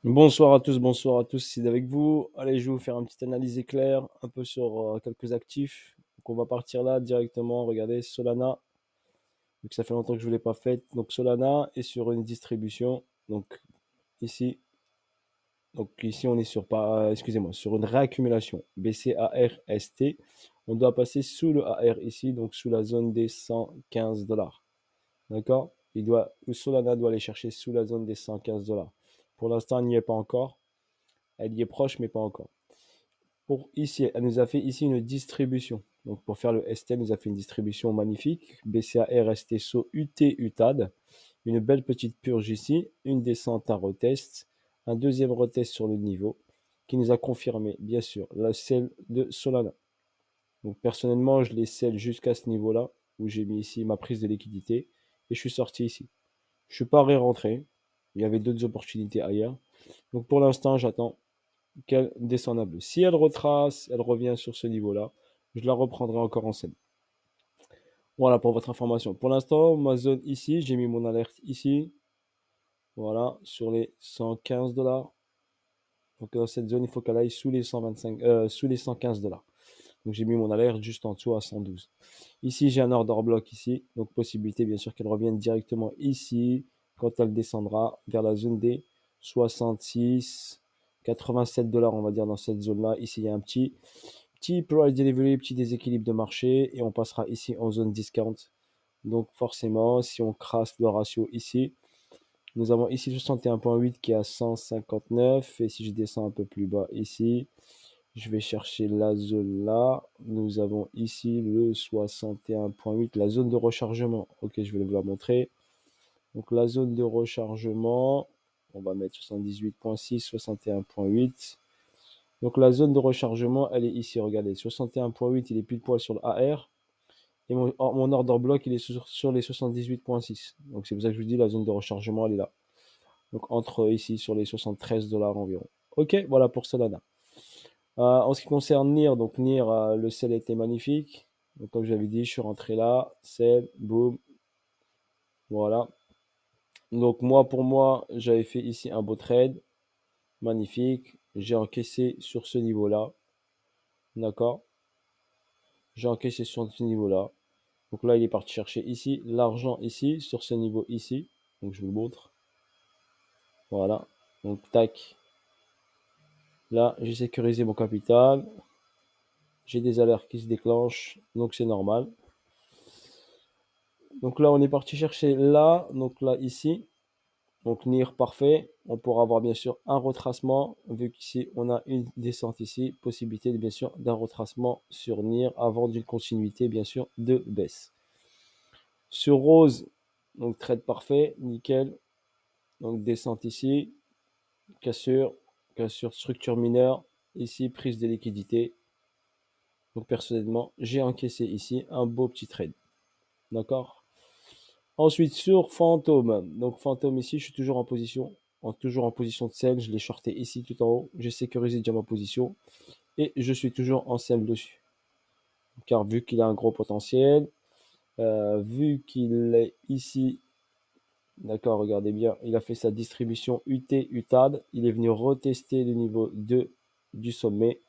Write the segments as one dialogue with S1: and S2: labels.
S1: Bonsoir à tous, c'est avec vous. Allez, je vais vous faire une petite analyse éclair un peu sur quelques actifs. Donc, on va partir là directement. Regardez, Solana, vu que ça fait longtemps que je ne l'ai pas faite. Donc, Solana est sur une distribution. Donc, ici, ici on est sur, pas, excusez-moi, sur une réaccumulation. BCARST. On doit passer sous le AR ici, donc sous la zone des 115 dollars. D'accord? Le Solana doit aller chercher sous la zone des 115 dollars. Pour l'instant, il n'y est pas encore. Elle y est proche, mais pas encore. Pour ici, elle nous a fait ici une distribution. Donc pour faire le ST, elle nous a fait une distribution magnifique. BCAR, STSO, UT, UTAD. Une belle petite purge ici. Une descente, un retest. Un deuxième retest sur le niveau qui nous a confirmé, bien sûr, la sell de Solana. Donc personnellement, je l'ai sell jusqu'à ce niveau-là où j'ai mis ici ma prise de liquidité et je suis sorti ici. Je suis pas rentré. Il y avait d'autres opportunités ailleurs. Donc pour l'instant, j'attends qu'elle descendable. Si elle retrace, elle revient sur ce niveau-là, je la reprendrai encore en scène. Voilà pour votre information. Pour l'instant, ma zone ici, j'ai mis mon alerte ici. Voilà, sur les 115 dollars. Donc dans cette zone, il faut qu'elle aille sous les 125, sous les 115 dollars. Donc j'ai mis mon alerte juste en dessous à 112. Ici, j'ai un order block ici. Donc possibilité bien sûr qu'elle revienne directement ici quand elle descendra vers la zone des 66, 87 dollars, on va dire dans cette zone-là. Ici, il y a un petit price delivery, petit déséquilibre de marché et on passera ici en zone discount. Donc forcément, si on crasse le ratio ici, nous avons ici 61,8 qui est à 159 et si je descends un peu plus bas ici, je vais chercher la zone là. Nous avons ici le 61,8, la zone de rechargement. Ok, je vais vous la montrer. Donc la zone de rechargement, on va mettre 78,6, 61,8. Donc la zone de rechargement, elle est ici. Regardez, 61,8, il est pile poil sur le AR. Et mon order block, il est sur les 78,6. Donc c'est pour ça que je vous dis, la zone de rechargement, elle est là. Donc entre ici, sur les 73 dollars environ. Ok, voilà pour Solana. En ce qui concerne NIR, donc NIR, le sell était magnifique. Donc comme j'avais dit, je suis rentré là, sell, boom, voilà. Donc moi, pour moi, j'avais fait ici un beau trade, magnifique. J'ai encaissé sur ce niveau-là, d'accord. J'ai encaissé sur ce niveau-là. Donc là, il est parti chercher ici, l'argent ici, sur ce niveau ici. Donc je vous le montre. Voilà. Donc tac. Là, j'ai sécurisé mon capital. J'ai des alertes qui se déclenchent. Donc c'est normal. Donc là, on est parti chercher là. Donc là, ici. Donc NIR parfait. On pourra avoir bien sûr un retracement. Vu qu'ici, on a une descente ici. Possibilité bien sûr d'un retracement sur NIR avant d'une continuité bien sûr de baisse. Sur Rose, donc trade parfait, nickel. Donc descente ici, cassure, cassure structure mineure, ici prise de liquidité. Donc personnellement, j'ai encaissé ici un beau petit trade. D'accord. Ensuite sur Fantôme. Donc Fantôme ici, je suis toujours en position de sell. Je l'ai shorté ici tout en haut. J'ai sécurisé déjà ma position et je suis toujours en sell dessus. Car vu qu'il a un gros potentiel, vu qu'il est ici. D'accord, regardez bien, il a fait sa distribution UT, UTAD, il est venu retester le niveau 2 du sommet.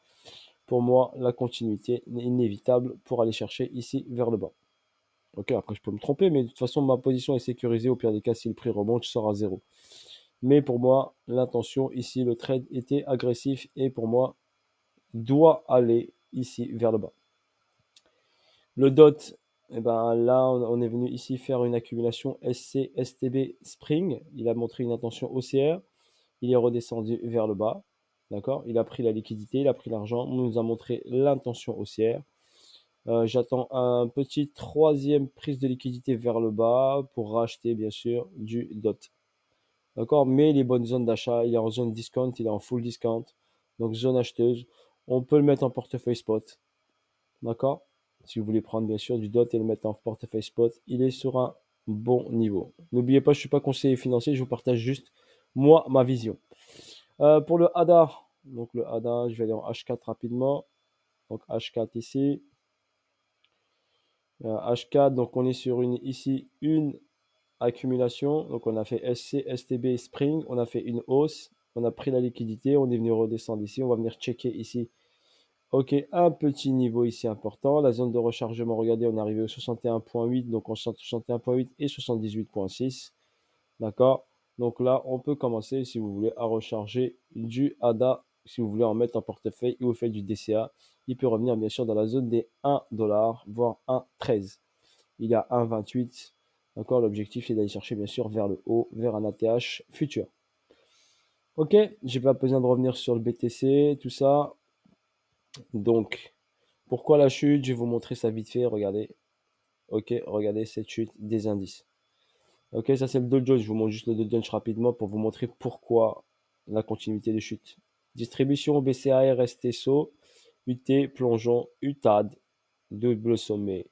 S1: Pour moi, la continuité est inévitable pour aller chercher ici vers le bas. Ok, après je peux me tromper, mais de toute façon, ma position est sécurisée. Au pire des cas, si le prix remonte, je sors à zéro. Mais pour moi, l'intention ici, le trade était agressif et pour moi, doit aller ici vers le bas. Le DOT, eh ben, là, on est venu ici faire une accumulation SC, STB, Spring. Il a montré une intention haussière. Il est redescendu vers le bas. D'accord. Il a pris la liquidité, il a pris l'argent. On nous a montré l'intention haussière. J'attends un petit troisième prise de liquidité vers le bas pour racheter, bien sûr, du DOT. D'accord. Mais les bonnes zones d'achat, il est en zone discount, il est en full discount. Donc, zone acheteuse. On peut le mettre en portefeuille spot. D'accord. Si vous voulez prendre, bien sûr, du DOT et le mettre en portefeuille spot, il est sur un bon niveau. N'oubliez pas, je ne suis pas conseiller financier, je vous partage juste, moi, ma vision. Pour le ADA, donc le ADA, je vais aller en H4 rapidement. Donc H4 ici. H4, donc on est sur une accumulation. Donc on a fait SC, STB, Spring. On a fait une hausse. On a pris la liquidité, on est venu redescendre ici, on va venir checker ici. Ok, un petit niveau ici important. La zone de rechargement, regardez, on est arrivé au 61.8, donc on 61.8 et 78.6. D'accord? Donc là, on peut commencer, si vous voulez, à recharger du ADA. Si vous voulez en mettre en portefeuille et vous faites du DCA, il peut revenir bien sûr dans la zone des 1$, voire 1,13. Il y a 1,28. D'accord? L'objectif, c'est d'aller chercher bien sûr vers le haut, vers un ATH futur. Ok, j'ai pas besoin de revenir sur le BTC, tout ça. Donc, pourquoi la chute? Je vais vous montrer ça vite fait. Regardez. Ok, regardez cette chute des indices. Ok, ça c'est le Dow Jones. Je vous montre juste le Dow Jones rapidement pour vous montrer pourquoi la continuité de chute. Distribution BCA, RST, SO, UT, plongeon, UTAD, double sommet.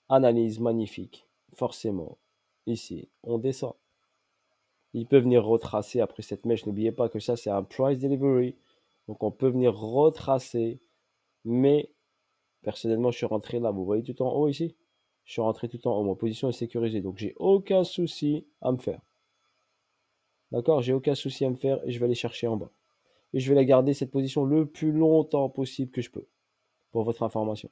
S1: Analyse magnifique. Forcément, ici, on descend. Il peut venir retracer après cette mèche. N'oubliez pas que ça, c'est un price delivery. Donc, on peut venir retracer. Mais, personnellement, je suis rentré là. Vous voyez tout en haut ici? Je suis rentré tout en haut. Ma position est sécurisée. Donc, j'ai aucun souci à me faire. D'accord? J'ai aucun souci à me faire et je vais aller chercher en bas. Et je vais la garder cette position le plus longtemps possible que je peux. Pour votre information.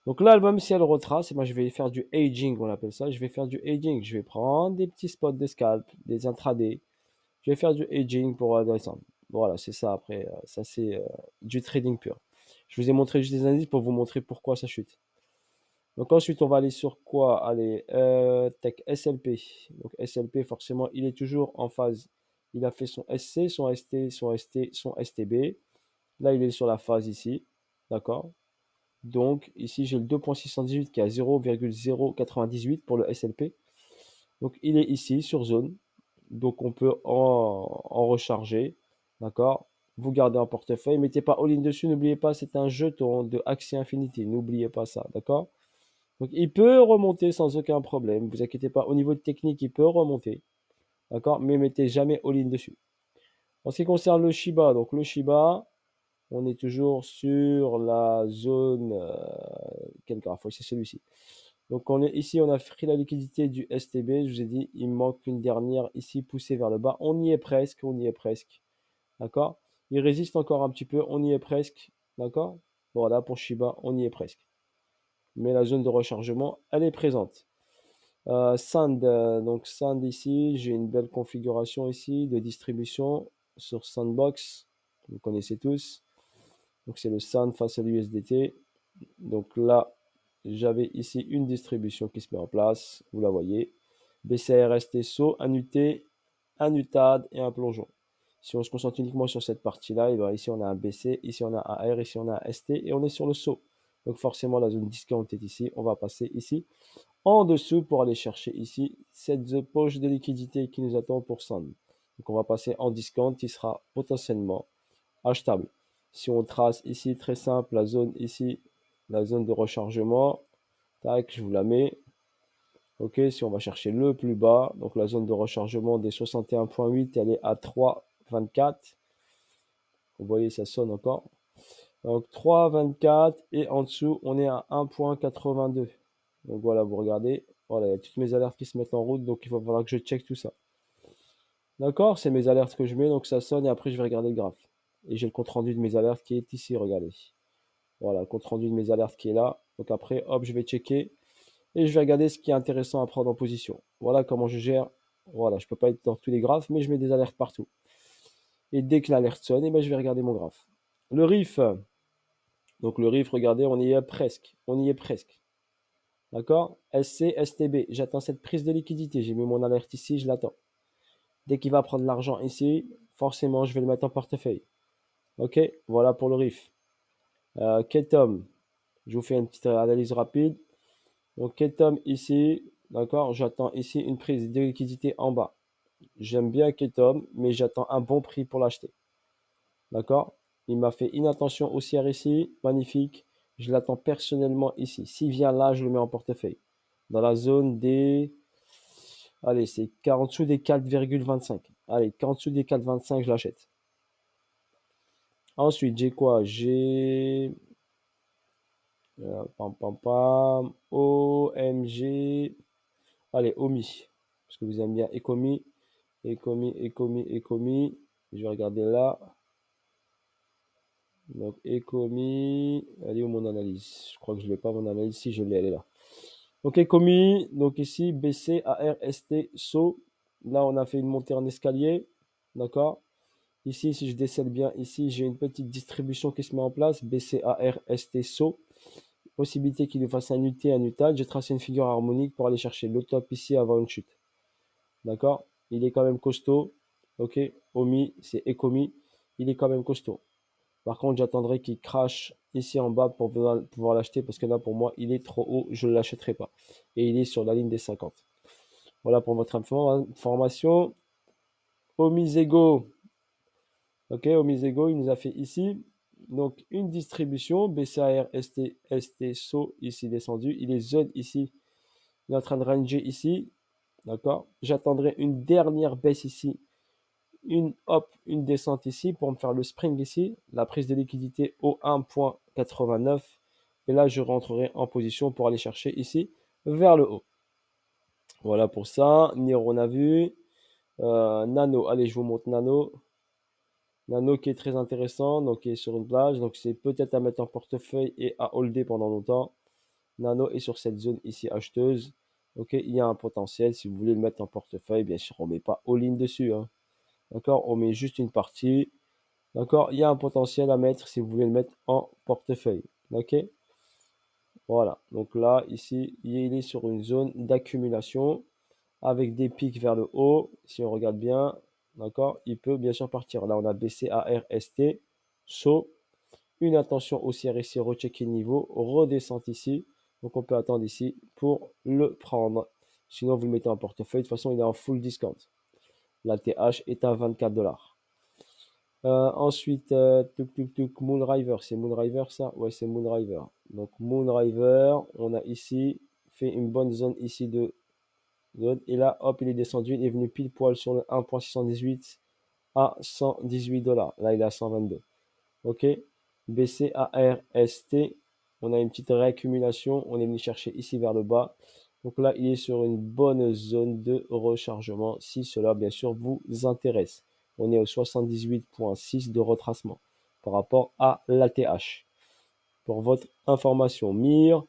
S1: Donc là, même si elle retrace, moi je vais faire du aging, on appelle ça. Je vais faire du aging. Je vais prendre des petits spots de scalp, des intradés. Je vais faire du aging pour descendre. Voilà, c'est ça après. Ça, c'est du trading pur. Je vous ai montré juste des indices pour vous montrer pourquoi ça chute. Donc ensuite, on va aller sur quoi? Allez, tech SLP. Donc SLP, forcément, il est toujours en phase. Il a fait son SC, son ST, son ST, son STB. Là, il est sur la phase ici. D'accord? Donc ici, j'ai le 2.618 qui est à 0,098 pour le SLP. Donc il est ici sur zone. Donc on peut en recharger. D'accord? Vous gardez en portefeuille. Mettez pas all-in dessus. N'oubliez pas, c'est un jeton de Axie Infinity. N'oubliez pas ça. D'accord? Donc il peut remonter sans aucun problème. Ne vous inquiétez pas. Au niveau de technique, il peut remonter. D'accord? Mais mettez jamais all-in dessus. En ce qui concerne le Shiba, donc le Shiba, on est toujours sur la zone. Quel graphe? Oui, c'est celui-ci. Donc on est ici, on a pris la liquidité du STB. Je vous ai dit, il manque une dernière ici poussée vers le bas. On y est presque, on y est presque. D'accord? Il résiste encore un petit peu, on y est presque. D'accord? Voilà, pour Shiba, on y est presque. Mais la zone de rechargement, elle est présente. Sand, donc Sand ici, j'ai une belle configuration ici de distribution sur Sandbox. Vous connaissez tous. Donc c'est le Sand face à l'USDT. Donc là, j'avais ici une distribution qui se met en place. Vous la voyez. BCRST SO, un UT, un UTAD et un plongeon. Si on se concentre uniquement sur cette partie-là, et bien ici on a un BC, ici on a un R, ici on a un ST et on est sur le SO. Donc forcément la zone discount est ici. On va passer ici en dessous pour aller chercher ici cette poche de liquidité qui nous attend pour Sand. Donc on va passer en discount qui sera potentiellement achetable. Si on trace ici, très simple, la zone ici, la zone de rechargement, tac, je vous la mets. Ok, si on va chercher le plus bas, donc la zone de rechargement des 61.8, elle est à 3,24. Vous voyez, ça sonne encore. Donc 3,24 et en dessous, on est à 1,82. Donc voilà, vous regardez. Voilà, il y a toutes mes alertes qui se mettent en route, donc il va falloir que je check tout ça. D'accord? C'est mes alertes que je mets, donc ça sonne et après je vais regarder le graphe. Et j'ai le compte rendu de mes alertes qui est ici, regardez. Voilà, le compte rendu de mes alertes qui est là. Donc après, hop, je vais checker et je vais regarder ce qui est intéressant à prendre en position. Voilà comment je gère. Voilà, je ne peux pas être dans tous les graphes, mais je mets des alertes partout. Et dès que l'alerte sonne, eh ben, je vais regarder mon graphe. Le RIF. Donc le RIF, regardez, on y est presque. On y est presque. D'accord? SC, STB. J'attends cette prise de liquidité. J'ai mis mon alerte ici, je l'attends. Dès qu'il va prendre l'argent ici, forcément, je vais le mettre en portefeuille. Ok? Voilà pour le RIF. Ketom. Je vous fais une petite analyse rapide. Donc Ketom ici, d'accord? J'attends ici une prise de liquidité en bas. J'aime bien Ketom, mais j'attends un bon prix pour l'acheter. D'accord? Il m'a fait inattention haussière ici, magnifique. Je l'attends personnellement ici. S'il vient là, je le mets en portefeuille. Dans la zone des... Allez, c'est en dessous des 4,25. Allez, en dessous des 4,25, je l'achète. Ensuite, j'ai quoi? J'ai... pam, pam, pam. OMG. Allez, OMI. Parce que vous aimez bien Ecomi. Ecomi. Je vais regarder là. Donc, Ecomi. Elle est où mon analyse? Je crois que je l'ai pas mon analyse. Si, je l'ai, elle est là. Donc, Ecomi. Donc, ici, BC, AR, ST, SO. Là, on a fait une montée en escalier. D'accord? Ici, si je décèle bien, ici, j'ai une petite distribution qui se met en place. BC, AR, ST, SO. Possibilité qu'il nous fasse un UT, un UTAD. J'ai tracé une figure harmonique pour aller chercher le top ici avant une chute. D'accord? Il est quand même costaud. Ok? Omi, c'est Ecomi. Il est quand même costaud. Par contre, j'attendrai qu'il crache ici en bas pour pouvoir l'acheter parce que là, pour moi, il est trop haut. Je ne l'achèterai pas. Et il est sur la ligne des 50. Voilà pour votre information. Omisego. Ok, Omisego, il nous a fait ici. Donc, une distribution. BCAR, ST, ST, SO, ici descendu. Il est zone ici. Il est en train de ranger ici. D'accord? J'attendrai une dernière baisse ici. Une descente ici pour me faire le spring ici. La prise de liquidité au 1.89. Et là, je rentrerai en position pour aller chercher ici vers le haut. Voilà pour ça. Niro, on a vu. Nano, allez, je vous montre Nano. Nano qui est très intéressant, donc qui est sur une plage. Donc c'est peut-être à mettre en portefeuille et à holder pendant longtemps. Nano est sur cette zone ici acheteuse. Ok, il y a un potentiel. Si vous voulez le mettre en portefeuille, bien sûr, on ne met pas all-in dessus. Hein. D'accord, on met juste une partie. D'accord, il y a un potentiel à mettre si vous voulez le mettre en portefeuille. Ok, voilà. Donc là, ici, il est sur une zone d'accumulation avec des pics vers le haut. Si on regarde bien, d'accord, il peut bien sûr partir. Là, on a baissé ARST, saut, une attention haussière ici, rechecker le niveau, redescente ici. Donc on peut attendre ici pour le prendre. Sinon, vous le mettez en portefeuille. De toute façon, il est en full discount. La TH est à 24 dollars. Ensuite, Moonriver. C'est Moonriver ça? Ouais, c'est Moonriver. Donc Moonriver, on a ici fait une bonne zone ici de zone. Et là, hop, il est descendu. Il est venu pile poil sur le 1.618 à 118 dollars. Là, il est à 122. OK. BCARST. On a une petite réaccumulation. On est venu chercher ici vers le bas. Donc là, il est sur une bonne zone de rechargement, si cela, bien sûr, vous intéresse. On est au 78.6 de retracement par rapport à l'ATH. Pour votre information, MIR.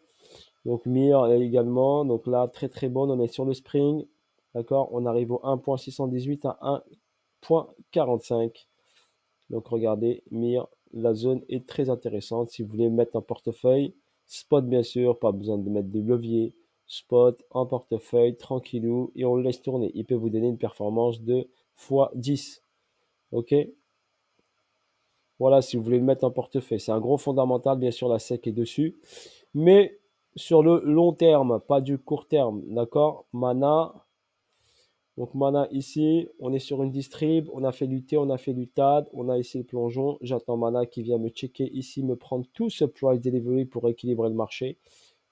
S1: Donc MIR également. Donc là, très très bonne. On est sur le spring. D'accord? On arrive au 1.618 à 1.45. Donc regardez, MIR, la zone est très intéressante. Si vous voulez mettre un portefeuille, spot bien sûr, pas besoin de mettre de levier. Spot en portefeuille, tranquillou, et on le laisse tourner. Il peut vous donner une performance de x10. Ok? Voilà, si vous voulez le mettre en portefeuille. C'est un gros fondamental, bien sûr, la SEC est dessus. Mais sur le long terme, pas du court terme. D'accord? Mana. Donc Mana ici, on est sur une distrib, on a fait l'UT, on a fait l'UTAD, on a ici le plongeon. J'attends Mana qui vient me checker ici, me prendre tout ce price delivery pour équilibrer le marché.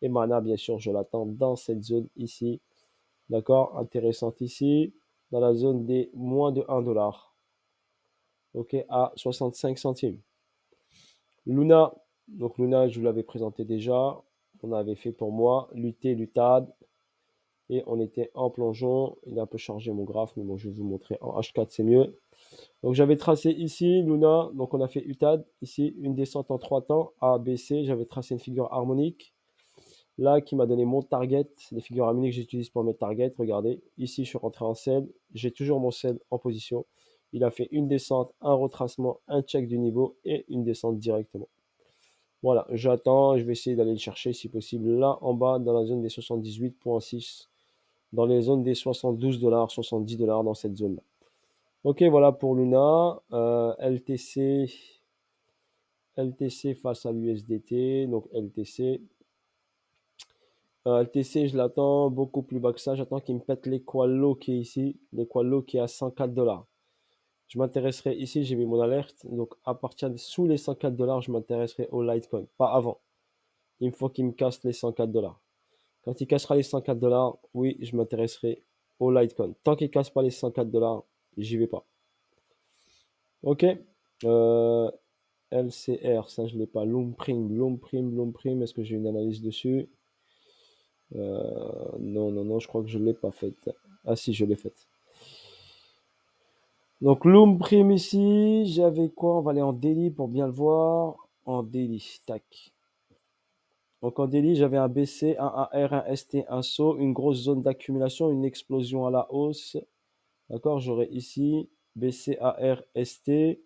S1: Et Mana, bien sûr, je l'attends dans cette zone ici. D'accord? Intéressante ici, dans la zone des moins de 1 dollar. Ok, à 65 centimes. Luna, donc Luna, je vous l'avais présenté déjà. On avait fait pour moi l'UT, l'UTAD. Et on était en plongeon. Il a un peu chargé mon graphe, mais bon, je vais vous montrer en H4, c'est mieux. Donc j'avais tracé ici Luna, donc on a fait UTAD, ici une descente en 3 temps, A, B, C, j'avais tracé une figure harmonique, là qui m'a donné mon target, les figures harmoniques que j'utilise pour mes targets, regardez, ici je suis rentré en sell, j'ai toujours mon sell en position, il a fait une descente, un retracement, un check du niveau et une descente directement. Voilà, j'attends, je vais essayer d'aller le chercher si possible là en bas dans la zone des 78.6, dans les zones des 72 dollars, 70 dollars dans cette zone-là. Ok, voilà pour Luna. LTC face à l'USDT. Donc LTC. LTC, je l'attends beaucoup plus bas que ça. J'attends qu'il me pète l'Equalo qui est ici. L'Equalo qui est à 104 dollars. Je m'intéresserai ici, j'ai mis mon alerte. Donc à partir de sous les 104 dollars, je m'intéresserai au Litecoin. Pas avant. Il me faut qu'il me casse les 104 dollars. Quand il cassera les 104 dollars, oui, je m'intéresserai au Litecoin. Tant qu'il ne casse pas les 104 dollars, j'y vais pas. Ok. LCR, ça je l'ai pas. Loom Prime, est-ce que j'ai une analyse dessus? Non, je crois que je l'ai pas faite. Ah si, je l'ai faite. Donc Loom Prime ici, j'avais quoi? On va aller en daily pour bien le voir. En daily, tac. Donc en daily, j'avais un BC, un AR, un ST, un saut, une grosse zone d'accumulation, une explosion à la hausse. D'accord? J'aurais ici BC, AR, ST.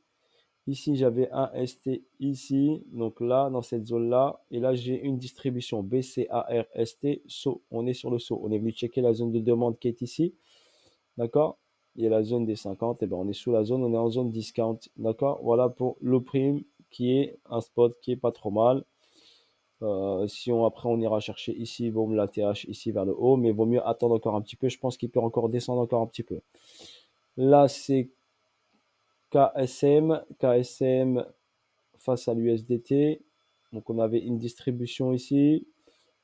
S1: Ici, j'avais un ST ici, donc là, dans cette zone-là. Et là, j'ai une distribution BC, AR, ST, saut. On est sur le saut. On est venu checker la zone de demande qui est ici. D'accord? Il y a la zone des 50. Et ben, on est sous la zone, on est en zone discount. D'accord? Voilà pour l'Oprime, qui est un spot qui est pas trop mal. Si on, après, on ira chercher ici, bon, la TH ici vers le haut, mais vaut mieux attendre encore un petit peu. Je pense qu'il peut encore descendre encore un petit peu. Là, c'est KSM. KSM face à l'USDT. Donc, on avait une distribution ici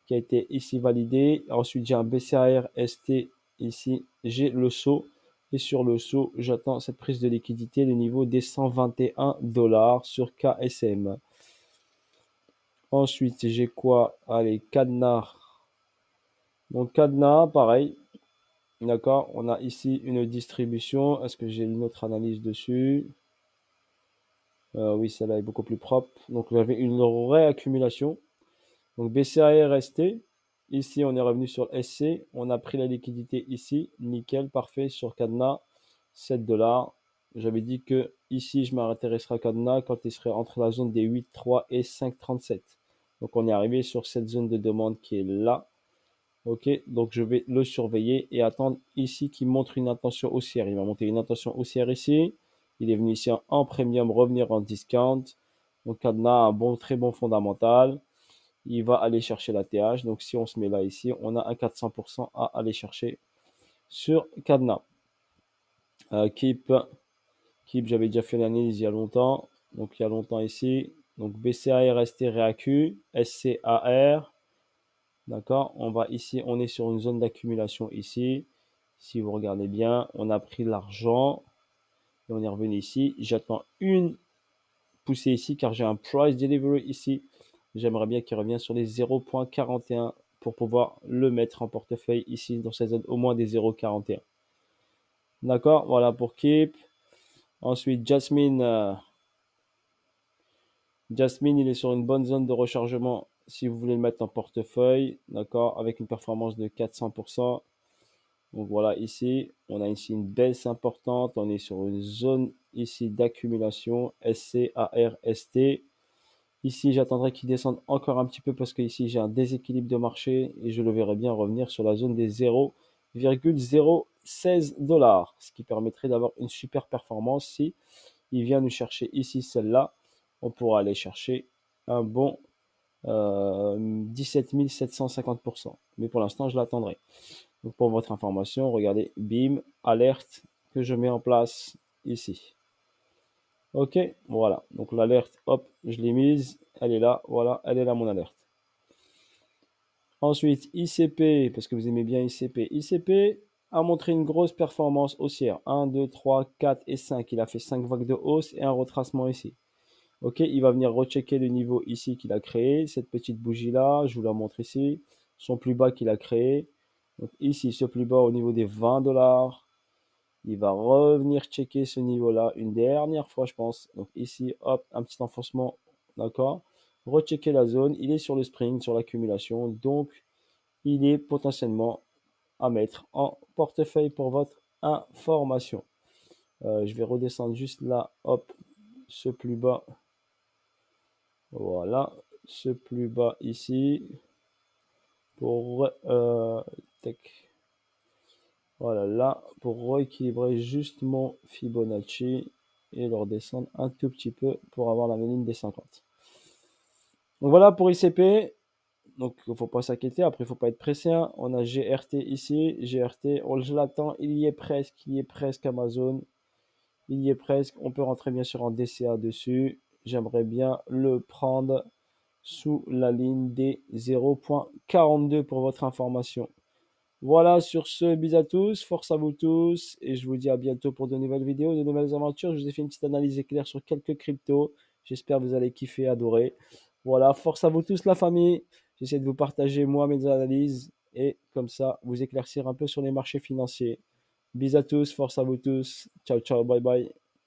S1: qui a été ici validée. Ensuite, j'ai un BCAR ST ici. J'ai le saut. Et sur le saut, j'attends cette prise de liquidité, le niveau des 121 dollars sur KSM. Ensuite, j'ai quoi? Allez, cadenas. Donc, cadenas, pareil. D'accord. On a ici une distribution. Est-ce que j'ai une autre analyse dessus? Oui, celle-là est beaucoup plus propre. Donc, j'avais une réaccumulation. Donc BCAR resté. Ici, on est revenu sur SC. On a pris la liquidité ici. Nickel, parfait. Sur cadenas, 7 dollars. J'avais dit que ici, je m'intéresserai à cadenas quand il serait entre la zone des 8,3 et 5,37. Donc, on est arrivé sur cette zone de demande qui est là. Ok, donc je vais le surveiller et attendre ici qu'il montre une intention haussière. Il va monter une intention haussière ici. Il est venu ici en premium, revenir en discount. Donc, cadenas, un bon, très bon fondamental. Il va aller chercher la TH. Donc, si on se met là, ici, on a un 400% à aller chercher sur cadenas. Keep, j'avais déjà fait l'analyse il y a longtemps. Donc, il y a longtemps ici. Donc, BCAR, ST, REAQ, SCAR. D'accord? On va ici, on est sur une zone d'accumulation ici. Si vous regardez bien, on a pris l'argent et on est revenu ici. J'attends une poussée ici car j'ai un price delivery ici. J'aimerais bien qu'il revienne sur les 0.41 pour pouvoir le mettre en portefeuille ici dans cette zone au moins des 0.41. D'accord? Voilà pour Keep. Ensuite, Jasmine. Jasmine, il est sur une bonne zone de rechargement si vous voulez le mettre en portefeuille. D'accord? Avec une performance de 400%. Donc voilà, ici, on a ici une baisse importante. On est sur une zone ici d'accumulation SC, AR, ST. Ici, j'attendrai qu'il descende encore un petit peu parce que ici, j'ai un déséquilibre de marché et je le verrai bien revenir sur la zone des 0,016 dollars, ce qui permettrait d'avoir une super performance. Si il vient nous chercher ici celle-là, on pourra aller chercher un bon 17 750%. Mais pour l'instant, je l'attendrai. Donc pour votre information, regardez, bim, alerte que je mets en place ici. Ok, voilà. Donc l'alerte, hop, je l'ai mise. Elle est là, voilà, elle est là mon alerte. Ensuite, ICP, parce que vous aimez bien ICP. ICP a montré une grosse performance haussière. 1, 2, 3, 4 et 5. Il a fait 5 vagues de hausse et un retracement ici. Ok, il va venir rechecker le niveau ici qu'il a créé. Cette petite bougie-là, je vous la montre ici. Son plus bas qu'il a créé. Donc ici, ce plus bas au niveau des 20 dollars. Il va revenir checker ce niveau-là une dernière fois, je pense. Donc ici, hop, un petit enfoncement, d'accord. Rechecker la zone. Il est sur le spring, sur l'accumulation. Donc, il est potentiellement à mettre en portefeuille pour votre information. Je vais redescendre juste là, hop, ce plus bas. Voilà, ce plus bas ici. Pour, voilà, là, pour rééquilibrer juste mon Fibonacci et le redescendre un tout petit peu pour avoir la ligne des 50. Donc voilà pour ICP. Donc il ne faut pas s'inquiéter. Après, il ne faut pas être pressé. Hein. On a GRT ici. GRT, je l'attends. Il y est presque. Il y est presque Amazon. Il y est presque. On peut rentrer bien sûr en DCA dessus. J'aimerais bien le prendre sous la ligne des 0.42 pour votre information. Voilà, sur ce, bis à tous, force à vous tous, et je vous dis à bientôt pour de nouvelles vidéos, de nouvelles aventures. Je vous ai fait une petite analyse éclair sur quelques cryptos. J'espère que vous allez kiffer, adorer. Voilà, force à vous tous, la famille. J'essaie de vous partager, moi, mes analyses, et comme ça, vous éclaircir un peu sur les marchés financiers. Bis à tous, force à vous tous. Ciao, ciao, bye bye.